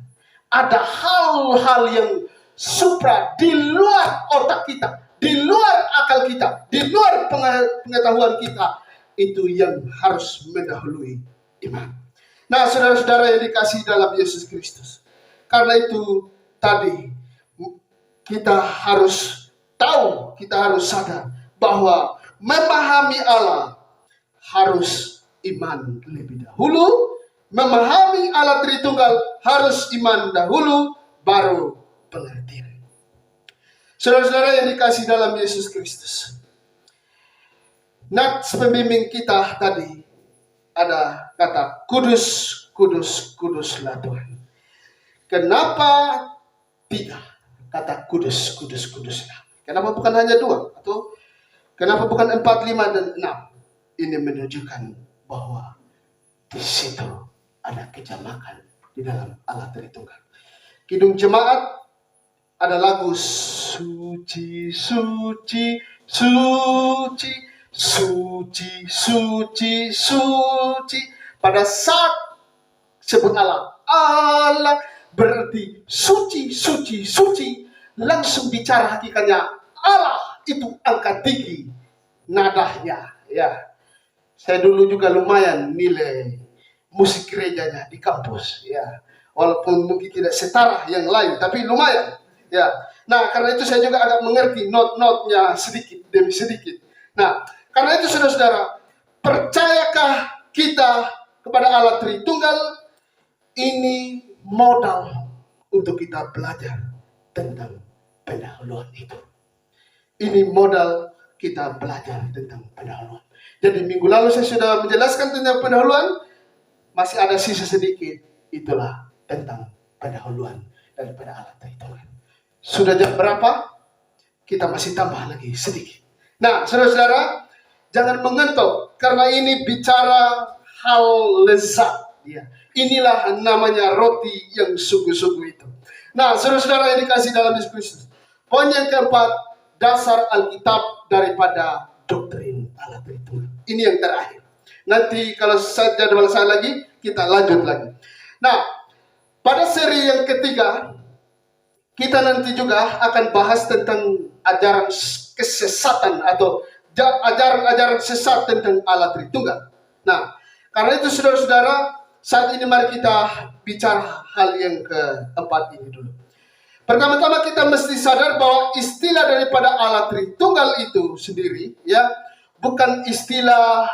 Ada hal-hal yang supra di luar otak kita, di luar akal kita, di luar pengetahuan kita, itu yang harus mendahului iman. Nah, saudara-saudara yang dikasihi dalam Yesus Kristus, karena itu tadi kita harus tahu, kita harus sadar bahwa memahami Allah harus iman lebih dahulu, memahami Allah Tritunggal harus iman dahulu, baru pengertian. Saudara-saudara yang dikasihi dalam Yesus Kristus, nats pembimbing kita tadi ada kata kudus, kudus, kuduslah Tuhan. Kenapa tiga kata kudus, kudus, kuduslah? Kenapa bukan hanya dua? Atau kenapa bukan 4, 5, dan 6? Ini menunjukkan bahwa di situ ada kejamakan di dalam Allah Tritunggal. Kidung Jemaat ada lagu suci, suci, suci, suci, suci, suci. Pada saat sebut Allah, Allah berarti suci, suci, suci. Langsung bicara hakikatnya Allah itu angkat tinggi nadanya. Ya, saya dulu juga lumayan nilai musik gerejanya di kampus. Ya, walaupun mungkin tidak setara yang lain, tapi lumayan. Ya, nah karena itu saya juga agak mengerti not-notnya sedikit demi sedikit. Nah, karena itu saudara-saudara, percayakah kita kepada Allah Tritunggal? Ini modal untuk kita belajar tentang pendahuluan itu. Ini modal kita belajar tentang pendahuluan. Jadi minggu lalu saya sudah menjelaskan tentang pendahuluan, masih ada sisa sedikit, itulah tentang pendahuluan daripada Allah Tritunggal. Sudah jam berapa? Kita masih tambah lagi sedikit. Nah, saudara-saudara, jangan mengentok karena ini bicara hal lezat. Ya. Inilah namanya roti yang sungguh-sungguh itu. Nah, saudara-saudara yang dikasih dalam Yesus Kristus. Poin yang keempat, dasar Alkitab daripada doktrin Allah Tritunggal. Ini yang terakhir. Nanti kalau jadwal saya lagi, kita lanjut lagi. Nah, pada seri yang ketiga, kita nanti juga akan bahas tentang ajaran kesesatan atau ajaran-ajaran sesat tentang Allah Tritunggal. Nah, karena itu saudara-saudara, saat ini mari kita bicara hal yang keempat ini dulu. Pertama-tama kita mesti sadar bahwa istilah daripada Allah Tritunggal itu sendiri, ya, bukan istilah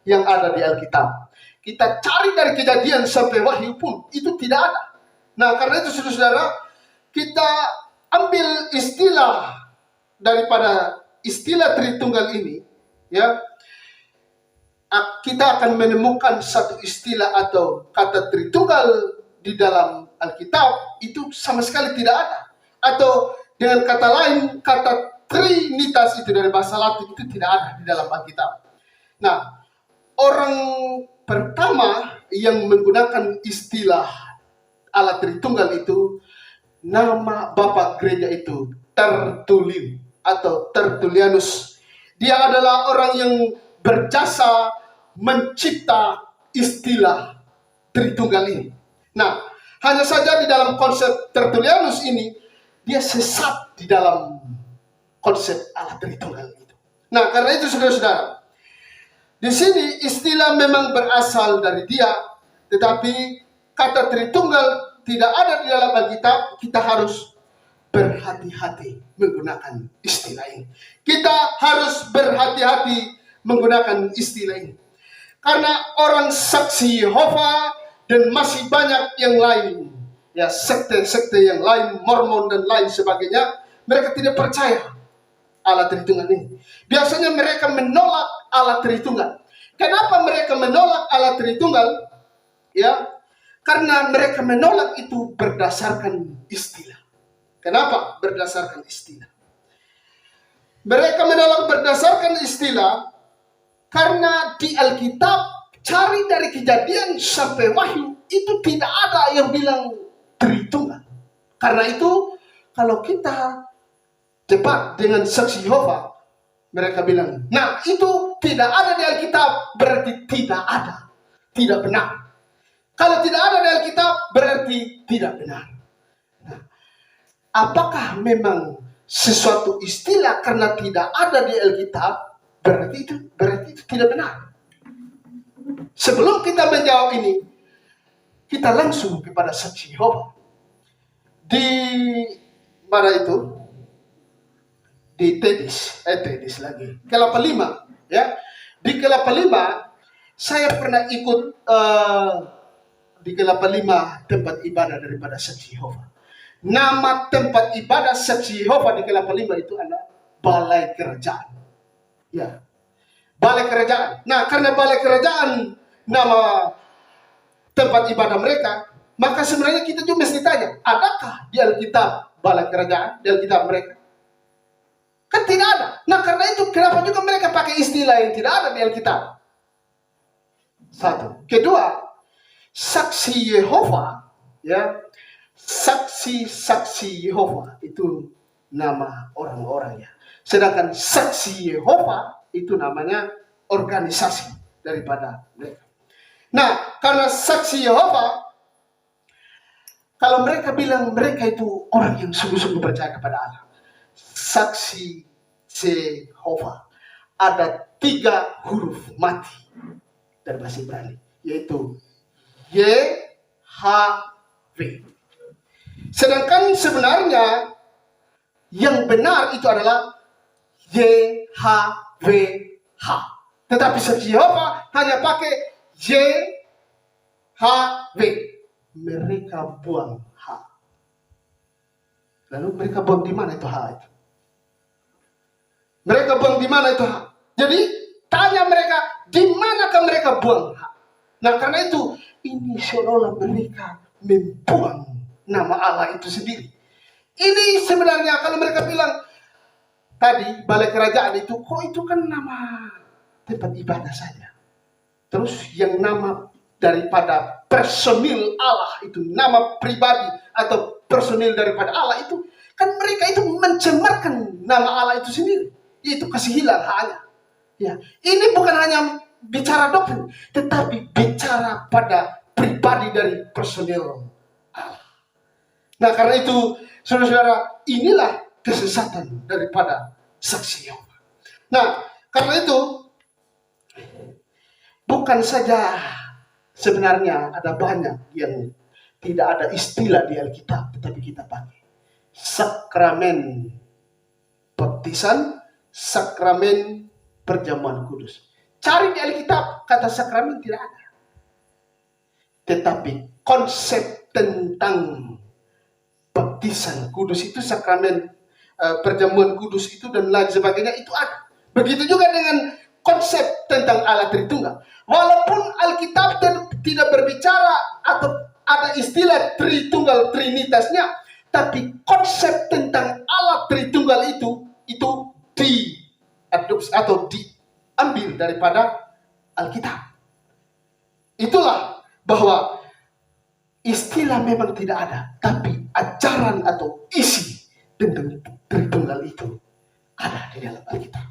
yang ada di Alkitab. Kita cari dari Kejadian sampai Wahyu pun itu tidak ada. Nah, karena itu saudara-saudara, kita ambil istilah daripada istilah Tritunggal ini, ya, kita akan menemukan satu istilah atau kata Tritunggal di dalam Alkitab itu sama sekali tidak ada. Atau dengan kata lain, kata Trinitas itu dari bahasa Latin itu tidak ada di dalam Alkitab. Nah, orang pertama yang menggunakan istilah Allah Tritunggal itu, nama Bapak gereja itu Tertullian atau Tertullianus. Dia adalah orang yang berjasa mencipta istilah Tritunggal ini. Nah, hanya saja di dalam konsep Tertullianus ini, dia sesat di dalam konsep Allah Tritunggal itu. Nah, karena itu saudara-saudara, di sini istilah memang berasal dari dia, tetapi kata Tritunggal tidak ada di dalam Alkitab. Kita harus berhati-hati menggunakan istilah ini. Kita harus berhati-hati menggunakan istilah ini. Karena orang saksi Yehova dan masih banyak yang lain, ya, sekte-sekte yang lain, Mormon dan lain sebagainya, mereka tidak percaya Allah Tritunggal ini. Biasanya mereka menolak Allah Tritunggal. Kenapa mereka menolak Allah Tritunggal? Ya, karena mereka menolak itu berdasarkan istilah. Kenapa berdasarkan istilah? Mereka menolak berdasarkan istilah karena di Alkitab, cari dari Kejadian sampai Wahyu, itu tidak ada yang bilang Tritunggal. Karena itu kalau kita debat dengan saksi Yehova, mereka bilang, nah itu tidak ada di Alkitab, berarti tidak ada, tidak benar. Kalau tidak ada di Alkitab, berarti tidak benar. Nah, apakah memang sesuatu istilah karena tidak ada di Alkitab, berarti itu tidak benar? Sebelum kita menjawab ini, kita langsung kepada saksi Yehova. Di mana itu? Di Tedis lagi. Kelapa Lima, ya. Di Kelapa Lima, saya pernah ikut di Kelapa Lima tempat ibadah daripada saksi Yehova. Nama tempat ibadah saksi Yehova di Kelapa Lima itu adalah Balai Kerajaan. Ya, Balai Kerajaan. Nah, karena Balai Kerajaan nama tempat ibadah mereka, maka sebenarnya kita juga mesti tanya, adakah di Alkitab Balai Kerajaan, di Alkitab mereka? Kan tidak ada. Nah, karena itu kenapa juga mereka pakai istilah yang tidak ada di Alkitab? Satu. Kedua, saksi Yehova, ya, saksi Yehova itu nama orang-orangnya. Sedangkan saksi Yehova itu namanya organisasi daripada mereka. Nah, karena saksi Yehova, kalau mereka bilang mereka itu orang yang sungguh-sungguh percaya kepada Allah. Saksi Yehova ada 3 huruf mati dari bahasa Ibrani, yaitu YHW. Sedangkan sebenarnya yang benar itu adalah YHWH. Tetapi saksi Yehova hanya pakai YHW. Mereka buang H. Lalu mereka buang di mana itu H itu? Mereka buang di mana itu H? Jadi tanya mereka, di manakah mereka buang H? Nah, karena itu ini seolah-olah mereka membuang nama Allah itu sendiri. Ini sebenarnya kalau mereka bilang tadi Balai Kerajaan itu, kok itu kan nama tempat ibadah saja. Terus yang nama daripada personil Allah itu, nama pribadi atau personil daripada Allah itu, kan mereka itu mencemarkan nama Allah itu sendiri, yaitu kasih hilang hanya. Ya, ini bukan hanya bicara doktrin, tetapi bicara pada pribadi dari personil Allah. Nah, karena itu, saudara-saudara, inilah kesesatan daripada saksi Yehova. Nah, karena itu bukan saja sebenarnya ada banyak yang tidak ada istilah di Alkitab, tetapi kita pakai sakramen baptisan, sakramen perjamuan kudus. Cari di Alkitab kata sakramen tidak ada. Tetapi konsep tentang baptisan kudus itu, sakramen perjamuan kudus itu dan lain sebagainya itu ada. Begitu juga dengan konsep tentang Allah Tritunggal. Walaupun Alkitab tidak berbicara atau ada istilah Tritunggal Trinitasnya, tapi konsep tentang Allah Tritunggal itu diadopsi atau diambil daripada Alkitab. Itulah bahwa istilah memang tidak ada, tapi ajaran atau isi tentang Tritunggal itu ada di dalam Alkitab.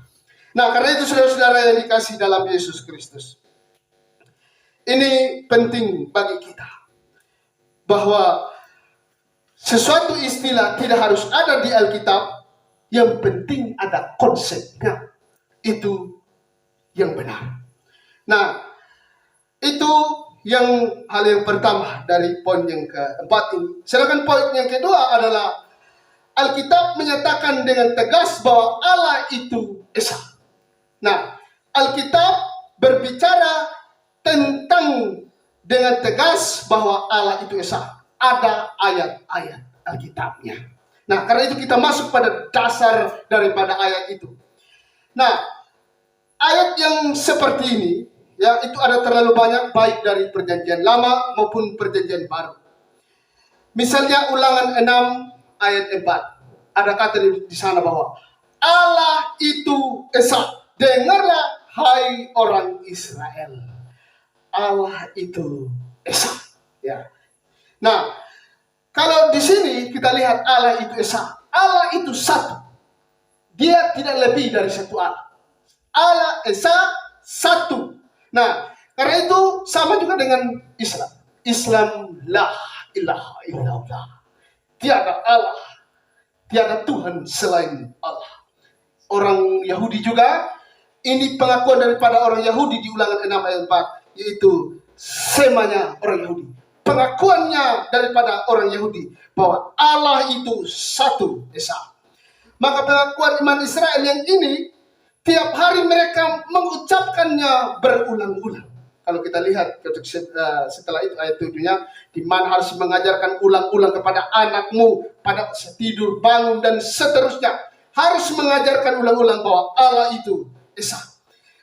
Nah, karena itu saudara-saudara yang dikasih dalam Yesus Kristus, ini penting bagi kita bahwa sesuatu istilah tidak harus ada di Alkitab, yang penting ada konsepnya, itu yang benar. Nah, itu hal yang pertama dari poin yang keempat ini. Sedangkan poin yang kedua adalah Alkitab menyatakan dengan tegas bahwa Allah itu Esa. Nah, Alkitab berbicara tentang dengan tegas bahwa Allah itu Esa. Ada ayat-ayat Alkitabnya. Nah, karena itu kita masuk pada dasar daripada ayat itu. Nah, ayat yang seperti ini, ya, itu ada terlalu banyak, baik dari perjanjian lama maupun perjanjian baru. Misalnya Ulangan 6 ayat 4. Ada kata di sana bahwa Allah itu Esa. Dengarlah hai orang Israel. Allah itu Esa. Ya. Nah, kalau di sini kita lihat Allah itu esa. Allah itu satu. Dia tidak lebih dari satu Allah. Allah esa satu. Nah, karena itu sama juga dengan Islam. Islam la ilaha illallah. Tiada Allah, tiada Tuhan selain Allah. Orang Yahudi juga, ini pengakuan daripada orang Yahudi di Ulangan 6 ayat 4, yaitu semanya orang Yahudi. Pengakuannya daripada orang Yahudi bahwa Allah itu satu esa. Maka pengakuan iman Israel yang ini tiap hari mereka mengucapkannya berulang-ulang. Kalau kita lihat setelah itu ayat 7-nya, di mana harus mengajarkan ulang-ulang kepada anakmu pada tidur, bangun dan seterusnya. Harus mengajarkan ulang-ulang bahwa Allah itu esa.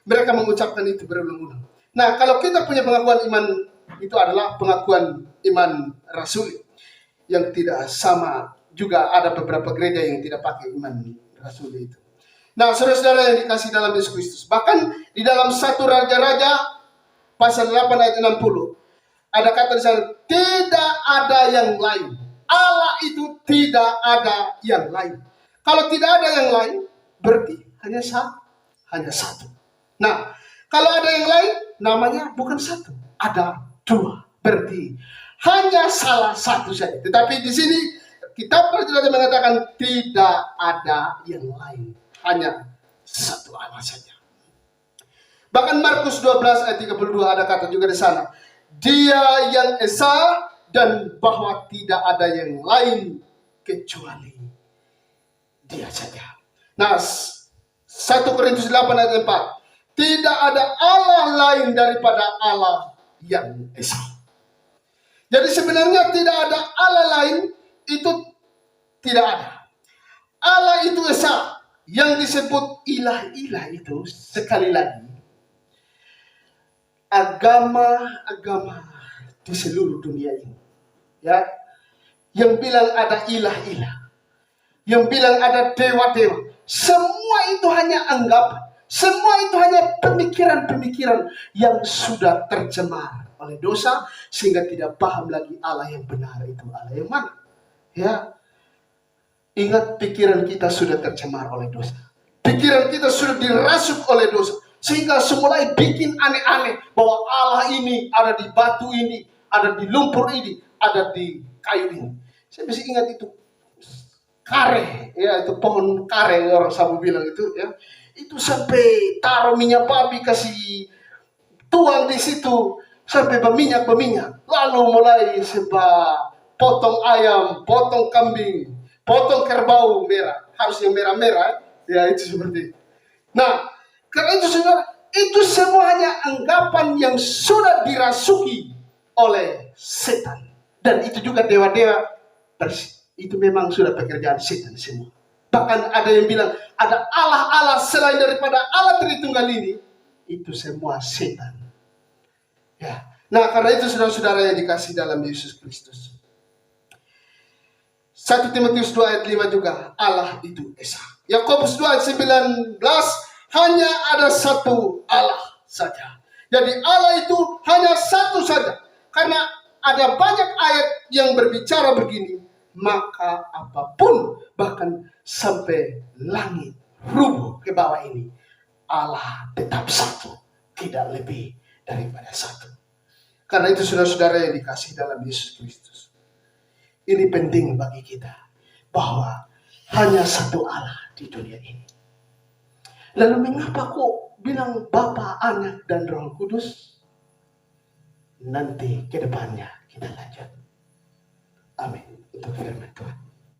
Mereka mengucapkan itu berulang-ulang. Nah, kalau kita punya pengakuan iman, itu adalah pengakuan iman rasuli yang tidak sama. Juga ada beberapa gereja yang tidak pakai iman rasuli itu. Nah, saudara-saudara yang dikasih dalam Yesus Kristus, bahkan di dalam 1 Raja-Raja pasal 8 ayat 60 ada kata di sana, tidak ada yang lain. Allah itu tidak ada yang lain. Kalau tidak ada yang lain, berarti hanya satu. Nah, kalau ada yang lain, namanya bukan satu, ada dua. Berarti hanya salah satu saja. Tetapi di sini kitab Perjanjian mengatakan tidak ada yang lain, hanya satu Allah saja. Bahkan Markus 12 ayat 32 ada kata juga di sana, Dia yang esa dan bahwa tidak ada yang lain kecuali Dia saja. Nah, 1 Korintus 8 ayat 4, tidak ada Allah lain daripada Allah yang esa. Jadi sebenarnya tidak ada Allah lain, itu tidak ada. Allah itu esa. Yang disebut ilah-ilah itu sekali lagi agama-agama di seluruh dunia ini, ya, yang bilang ada ilah-ilah, yang bilang ada dewa-dewa, semua itu hanya anggapan, semua itu hanya pemikiran-pemikiran yang sudah tercemar oleh dosa sehingga tidak paham lagi Allah yang benar itu Allah yang mana. Ya, ingat, pikiran kita sudah tercemar oleh dosa, pikiran kita sudah dirasuk oleh dosa. Sehingga semulai bikin aneh-aneh bahwa Allah ini ada di batu ini, ada di lumpur ini, ada di kayu ini. Saya masih ingat itu kare, ya, itu pohon kare orang Sabu bilang itu, ya, itu sampai taruh minyak babi, kasih tuang di situ sampai berminyak, lalu mulai sembah potong ayam, potong kambing, potong kerbau merah, harus yang merah-merah, ya, itu seperti itu. Nah, karena itu saudara, itu semuanya anggapan yang sudah dirasuki oleh setan. Dan itu juga dewa-dewa, itu memang sudah pekerjaan setan semua. Bahkan ada yang bilang ada Allah-Allah selain daripada Allah Tritunggal ini, itu semua setan. Ya. Nah, karena itu saudara-saudara yang dikasih dalam Yesus Kristus, 1 Timotius 2 ayat 5 juga, Allah itu esa. Yakobus 2 ayat 19, hanya ada satu Allah saja. Jadi Allah itu hanya satu saja. Karena ada banyak ayat yang berbicara begini, maka apapun, bahkan sampai langit rubuh ke bawah ini, Allah tetap satu, tidak lebih daripada satu. Karena itu saudara-saudara yang dikasih dalam Yesus Kristus, ini penting bagi kita bahwa hanya satu Allah di dunia ini. Lalu mengapa kok bilang Bapa, Anak, dan Roh Kudus? Nanti ke depannya kita lanjut. Amin. Untuk firman Tuhan.